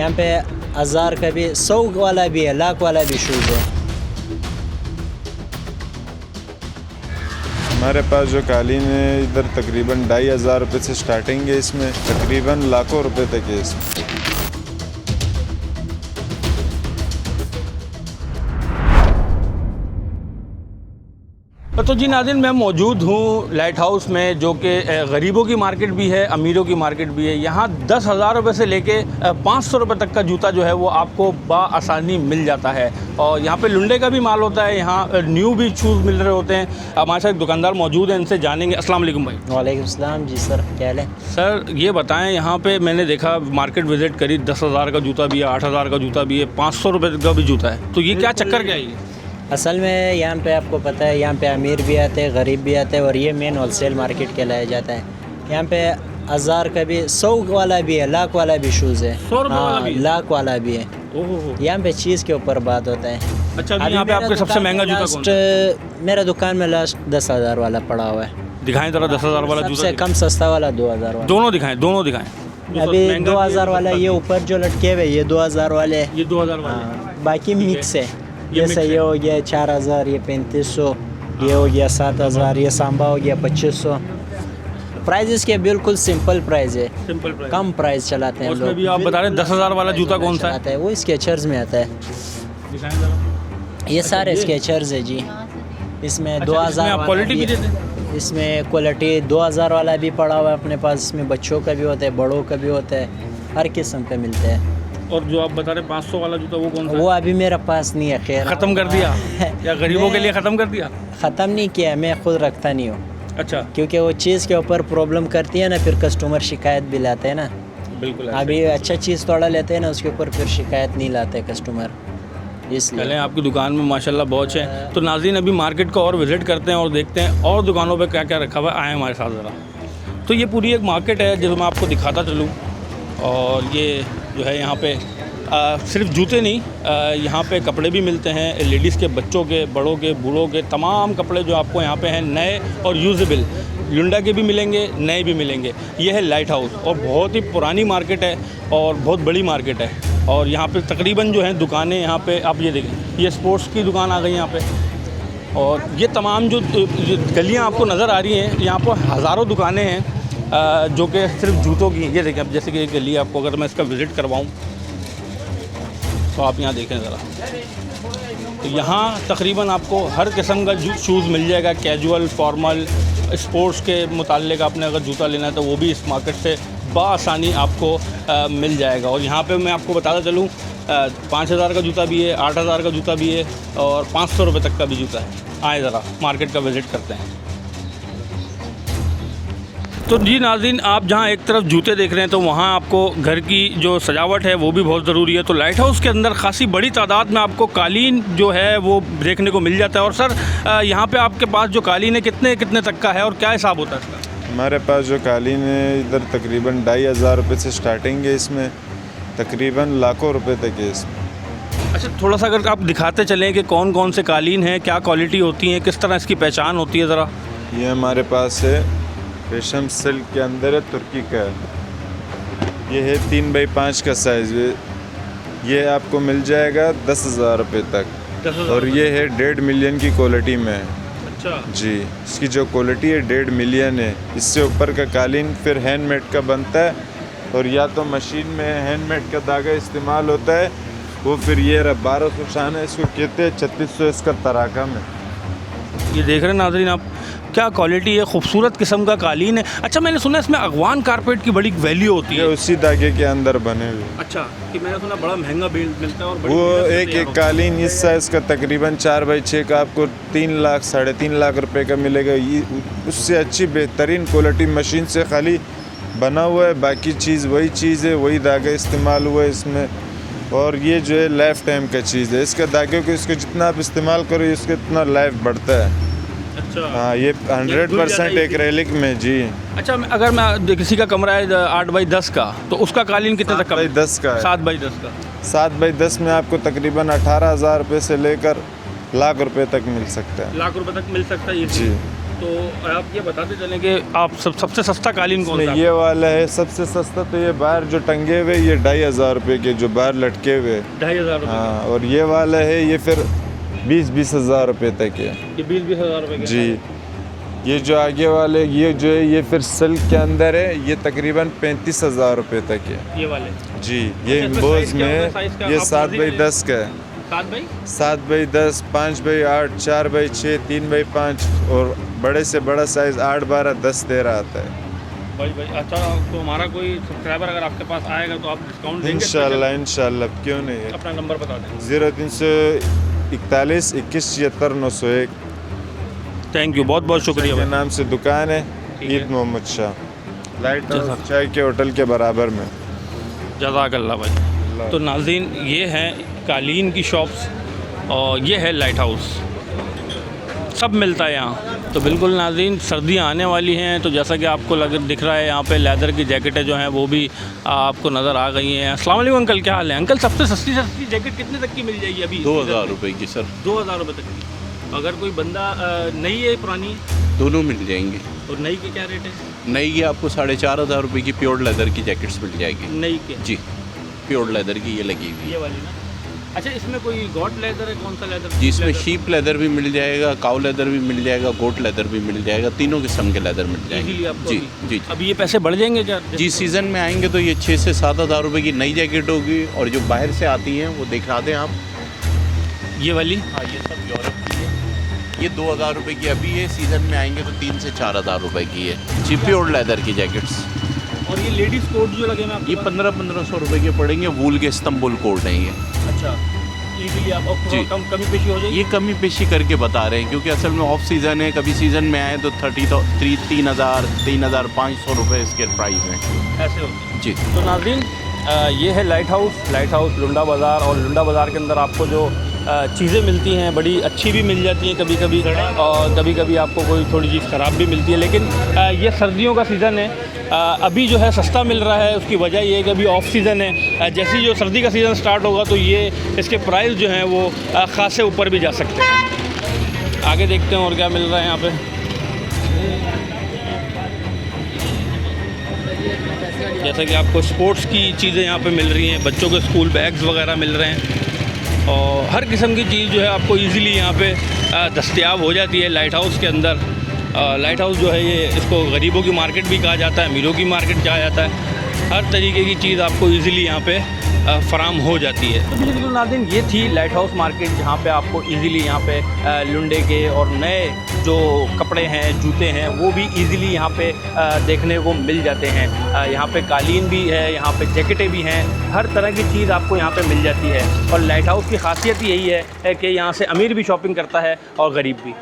यहाँ पे 1000 का भी, 100 वाला भी है, लाख वाला भी शूज़ है। हमारे पास जो कालीन है इधर तकरीबन 2500 रुपये से स्टार्टिंग है, इसमें तकरीबन लाखों रुपए तक है इसमें। तो जी नाज़रीन, मैं मौजूद हूँ लाइट हाउस में, जो कि गरीबों की मार्केट भी है, अमीरों की मार्केट भी है। यहाँ 10,000 रुपये से लेके 500 रुपये तक का जूता जो है वो आपको बआसानी मिल जाता है। और यहाँ पे लुंडे का भी माल होता है, यहाँ न्यू भी शूज़ मिल रहे होते हैं। हमारे साथ एक दुकानदार मौजूद हैं, इनसे जानेंगे। अस्सलाम वालेकुम भाई। वालेकुम सलाम जी सर, क्या हाल है? सर ये बताएँ, यहाँ पर मैंने देखा मार्केट विज़िट करी, 10,000 का जूता भी है, 8,000 का जूता भी है, 500 रुपये का भी जूता है। तो ये क्या चक्कर क्या है? असल में यहाँ पे आपको पता है, यहाँ पे अमीर भी आते हैं, गरीब भी आते हैं, और ये मेन होलसेल मार्केट कहलाया जाता है। यहाँ पे 1000 का भी, 100 वाला भी है, लाख वाला भी शूज़ है। 100 रुपये वाला भी है? लाख वाला भी है। ओहो। यहाँ पे चीज़ के ऊपर बात होता है। अच्छा, अभी यहाँ पे आपके सबसे महंगा जूता कौन सा? मेरा दुकान में लास्ट 10,000 वाला पड़ा हुआ है। दिखाएं ज़रा 10,000 वाला जूता। सबसे कम सस्ता वाला 2000 वाला। दोनों दिखाएं, दोनों दिखाएं। अभी 2000 वाला ये ऊपर जो लटके हुए, ये 2000 वाले है। ये 2000 वाले। हाँ, बाकी मिक्स है। ये जैसे ये हो गया 4000, ये 3500, ये हो गया 7000, ये सांबा हो गया 2500। प्राइस इसके बिल्कुल सिंपल प्राइस है, सिंपल प्राइस, कम प्राइस चलाते हैं उसमें लोग। भी आप बता रहे हैं 10,000 वाला जूता कौन सा है? वो स्केचर्स में आता है। दिखाएं जरा। ये सारे स्केचर्स है जी। इसमें 2000 आप क्वालिटी भी देते हैं? इसमें क्वालिटी 2000 वाला भी पड़ा हुआ है अपने पास। इसमें बच्चों का भी होता है, बड़ों का भी होता है, हर किस्म का मिलता है। और जो आप बता रहे हैं 500 वाला जूता, वो कौन सा? वो अभी मेरे पास नहीं है। खैर, ख़त्म कर दिया या गरीबों के लिए ख़त्म कर दिया? ख़त्म नहीं किया, मैं खुद रखता नहीं हूँ। अच्छा, क्योंकि वो चीज़ के ऊपर प्रॉब्लम करती है ना, फिर कस्टमर शिकायत भी लाते हैं ना। बिल्कुल। अभी अच्छा चीज़ थोड़ा लेते हैं ना, उसके ऊपर फिर शिकायत नहीं लाते कस्टमर, इसलिए। चलें, आपकी दुकान में माशाल्लाह बहुत है। तो नाज़रीन, अभी मार्केट को और विज़िट करते हैं और देखते हैं और दुकानों पे क्या क्या रखा हुआ है। आए हमारे साथ ज़रा। तो ये पूरी एक मार्केट है जो मैं आपको दिखाता चलूँ। और ये जो है यहाँ पे सिर्फ जूते नहीं, यहाँ पे कपड़े भी मिलते हैं, लेडीज़ के, बच्चों के, बड़ों के, बूढ़ों के, तमाम कपड़े जो आपको यहाँ पे हैं, नए और यूजेबल। लुंडा के भी मिलेंगे, नए भी मिलेंगे। ये है लाइट हाउस, और बहुत ही पुरानी मार्केट है और बहुत बड़ी मार्केट है। और यहाँ पे तकरीबन जो हैं दुकानें, यहाँ पे आप ये देखें, ये स्पोर्ट्स की दुकान आ गई यहाँ पे। और ये तमाम जो गलियाँ आपको नज़र आ रही हैं, यहाँ पर हज़ारों दुकानें हैं जो कि सिर्फ जूतों की। ये देखें, अब जैसे कि एक गली आपको अगर मैं इसका विज़िट करवाऊँ तो आप यहाँ देखें ज़रा। तो यहाँ तकरीबन आपको हर किस्म का शूज़ मिल जाएगा, कैजुअल, फॉर्मल, स्पोर्ट्स के मुताल्लिक़ आपने अगर जूता लेना है तो वो भी इस मार्केट से बआसानी आपको मिल जाएगा। और यहाँ पे मैं आपको बताता चलूँ, 5000 का जूता भी है, 8000 का जूता भी है, और 500 रुपये तक का भी जूता है। आए ज़रा मार्केट का विज़िट करते हैं। तो जी नाज़रीन, आप जहाँ एक तरफ जूते देख रहे हैं तो वहाँ आपको घर की जो सजावट है वो भी बहुत ज़रूरी है। तो लाइट हाउस के अंदर खासी बड़ी तादाद में आपको कालीन जो है वो देखने को मिल जाता है। और सर, यहाँ पे आपके पास जो कालीन है कितने कितने तक का है और क्या हिसाब होता है इसका? हमारे पास जो कालीन है इधर तकरीबन 2500 रुपये से स्टार्टिंग है, इसमें तकरीबन लाखों रुपए तक है इसमें। अच्छा, थोड़ा सा अगर आप दिखाते चलें कि कौन कौन से कालीन हैं, क्या क्वालिटी होती है, किस तरह इसकी पहचान होती है ज़रा। ये हमारे पास है रेशम सिल्क के अंदर है, तुर्की का है। ये है 3x5 का साइज़। ये आपको मिल जाएगा 10,000 रुपये तक। और ये है 1.5 मिलियन की क्वालिटी में है। अच्छा जी, इसकी जो क्वालिटी है 1.5 मिलियन है। इससे ऊपर का कालीन फिर हैंडमेड का बनता है, और या तो मशीन में हैंडमेड का धागा इस्तेमाल होता है, वो फिर ये 1200 शान है, इसको कहते हैं 3600 इसका तराका में। ये देख रहे हैं नाज़रीन आप, क्या क्वालिटी है, खूबसूरत किस्म का कालीन है। अच्छा, मैंने सुना इसमें अगवान कारपेट की बड़ी वैल्यू होती है। उसी धागे के अंदर बने हुए। अच्छा, कि मैंने सुना बड़ा महंगा मिलता है। और वो एक कालीन इस साइज़ का तकरीबन 4x6 का आपको 3 लाख 3.5 लाख रुपए का मिलेगा। ये उससे अच्छी बेहतरीन क्वालिटी मशीन से खाली बना हुआ है, बाकी चीज़ वही चीज़ है, वही धागा इस्तेमाल हुआ है इसमें। और ये जो है लाइफ टाइम का चीज़ है, इसके धागे को इसको जितना आप इस्तेमाल करो इसका इतना लाइफ बढ़ता है। अच्छा, हाँ, ये 100% एक्रेलिक में जी। अच्छा, अगर मैं किसी का कमरा है 8x10 का, तो उसका कालीन कितने तक का? 7x10 का है। 7x10 का। 7x10 में आपको तकरीबन 18,000 रुपये से लेकर लाख रुपए तक मिल सकता है। लाख रुपए तक मिल सकता है ये जी। तो आप ये बताते चलें कि आप सबसे सस्ता कालीन कौन सा है? ये वाला है सबसे सस्ता। तो ये बाहर जो टंगे हुए ये 2500 रुपये के जो बाहर लटके हुए। 2500 रुपये? हाँ, और ये वाला है ये फिर 20-20 हज़ार रुपये तक है। ये 20-20 हज़ार रुपये के? जी। ये जो आगे वाले ये जो है ये फिर सिल्क के अंदर है, ये तकरीबन 35,000 रुपये तक है। ये वाले? जी। ये इसमें इम्बोज साइज़ क्या होता है? में साइज़ का ये आप 7x10 का है। 7x? 7x10, 5x8, 4x6, 3x5 और बड़े से बड़ा साइज़ 8, 12, 10, 13 आता है। भाई अच्छा, तो हमारा कोई सब्सक्राइबर अगर आपके पास आएगा तो आप डिस्काउंट देंगे? इंशाल्लाह क्यों नहीं है। अपना नंबर बता दें। 0341 21 76 901। थैंक यू, बहुत बहुत शुक्रिया के भाई। नाम से दुकान है, ठीक है। ईद मोहम्मद शाह, लाइट हाउस चाय के होटल के बराबर में। जज़ाकल्लाह भाई। तो नाज़रीन, ये हैं कालीन की शॉप्स और ये है लाइट हाउस, सब मिलता है यहाँ। तो बिल्कुल नाज़रीन, सर्दियाँ आने वाली हैं, तो जैसा कि आपको दिख रहा है यहाँ पे लेदर की जैकेटें जो हैं वो भी आपको नज़र आ गई हैं। अस्सलाम वालेकुम अंकल, क्या हाल है? अंकल, सबसे सस्ती जैकेट कितने तक की मिल जाएगी अभी? 2000 रुपये की सर। 2000 रुपये तक की? अगर कोई बंदा नई है पुरानी? दोनों मिल जाएंगे। और नई के क्या रेट है? नई की आपको 4500 रुपये की प्योर लेदर की जैकेट्स मिल जाएगी। नई के? जी, प्योर लेदर की ये लगी हुई ये वाली ना? अच्छा, इसमें कोई गोट लेदर है? कौन सा लेदर? जी, इसमें शीप लेदर भी मिल जाएगा, काऊ लेदर भी मिल जाएगा, गोट लेदर भी मिल जाएगा, तीनों किस्म के लेदर मिल इजीली आपको? जाएंगे। जी अभी? जी। अभी ये पैसे बढ़ जाएंगे क्या? जी, सीज़न में आएंगे तो ये 6 से 7 हज़ार रुपये की नई जैकेट होगी, और जो बाहर से आती हैं वो दिखा दें आप। ये वाली? हाँ, ये सब यूरोप की है। ये 2000 रुपये की अभी है, सीज़न में आएंगे तो 3 से 4 हज़ार रुपये की है। जी, प्योर लेदर की जैकेट्स। और ये लेडीज़ कोट जो लगे हैं ये 1500 रुपये के पड़ेंगे, वूल के इस्तांबुल कोट हैं ये। अच्छा, इजीली आप जी। कमी पेशी हो जाएगी? ये कमी पेशी करके बता रहे हैं, क्योंकि असल में ऑफ सीज़न है। कभी सीज़न में आए तो 3,500 रुपये इसके प्राइस हैं। ऐसे होते हैं जी। तो नाज़रीन, ये है लाइट हाउस लुंडा बाज़ार। और लुंडा बाज़ार के अंदर आपको जो चीज़ें मिलती हैं बड़ी अच्छी भी मिल जाती हैं कभी कभी, और कभी कभी आपको कोई थोड़ी चीज़ ख़राब भी मिलती है। लेकिन ये सर्दियों का सीज़न है, अभी जो है सस्ता मिल रहा है। उसकी वजह ये है कि अभी ऑफ सीज़न है। जैसे ही जो सर्दी का सीज़न स्टार्ट होगा तो ये इसके प्राइस जो हैं वो ख़ासे ऊपर भी जा सकते हैं। आगे देखते हैं और क्या मिल रहा है यहाँ पे। जैसा कि आपको स्पोर्ट्स की चीज़ें यहाँ पे मिल रही हैं, बच्चों के स्कूल बैग्स वगैरह मिल रहे हैं, और हर किस्म की चीज़ जो है आपको इजीली यहाँ पे दस्तयाब हो जाती है लाइट हाउस के अंदर। लाइट हाउस जो है ये, इसको गरीबों की मार्केट भी कहा जाता है, अमीरों की मार्केट कहा जाता है। हर तरीके की चीज़ आपको इजीली यहाँ पे फ़राम हो जाती है। तो बिल्कुल नाज़रीन, ये थी लाइट हाउस मार्केट, जहाँ पे आपको इजीली यहाँ पे लुंडे के और नए जो कपड़े हैं, जूते हैं, वो भी इजीली यहाँ पे देखने को मिल जाते हैं। यहाँ पे कालीन भी है, यहाँ पे जैकेटें भी हैं, हर तरह की चीज़ आपको यहाँ पे मिल जाती है। और लाइट हाउस की खासियत यही है कि यहाँ से अमीर भी शॉपिंग करता है और गरीब भी।